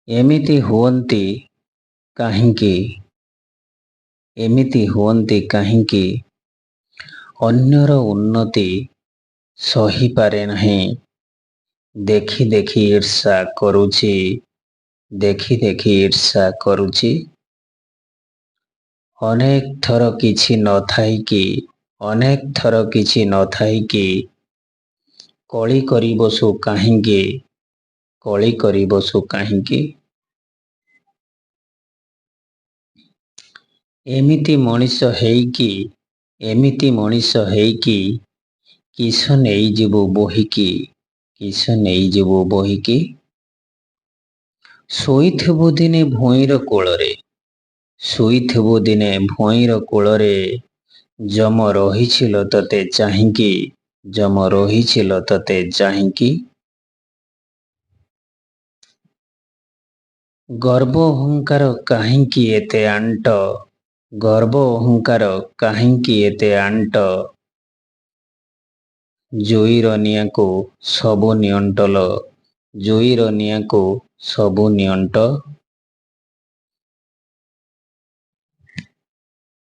ଏମିତି ହୁଅନ୍ତି କାହିଁକି? ଏମିତି ହୁଅନ୍ତି କାହିଁକି? ଅନ୍ୟର ଉନ୍ନତି ସହିପାରେ ନାହିଁ। ଦେଖି ଦେଖି ଈର୍ଷା କରୁଛି। ଦେଖି ଦେଖି ଈର୍ଷା କରୁଛି। ଅନେକ ଥର କିଛି ନଥାଇକି ଅନେକ ଥର କିଛି ନଥାଇକି କଳି କରି ବସୁ କାହିଁକି? କଳି କରି ବସୁ କାହିଁକି? ଏମିତି ମଣିଷ ହେଇକି କିସ ନେଇଯିବୁ ବୋହିକି? କିସ ନେଇଯିବୁ ବୋହିକି? ଶୋଇଥିବୁ ଦିନେ ଭୂଇଁର କୋଳରେ। ଶୋଇଥିବୁ ଦିନେ ଭୂଇଁର କୋଳରେ। ଯମ ରହିছিল ତତେ ଚାହିଁକି। ଯମ ରହିছিল ତତେ ଚାହିଁକି। ଗର୍ବ ଅହଙ୍କାର କାହିଁକି ଏତେ ଆଣ୍ଟ? ଗର୍ବ ଅହଙ୍କାର କାହିଁକି ଏତେ ଆଣ୍ଟ? ଜୁଇର ନିଆଁକୁ ସବୁ ନିଅଣ୍ଟ ଲୋ। ଜୁଇର ନିଆଁକୁ ସବୁ ନିଅଣ୍ଟ।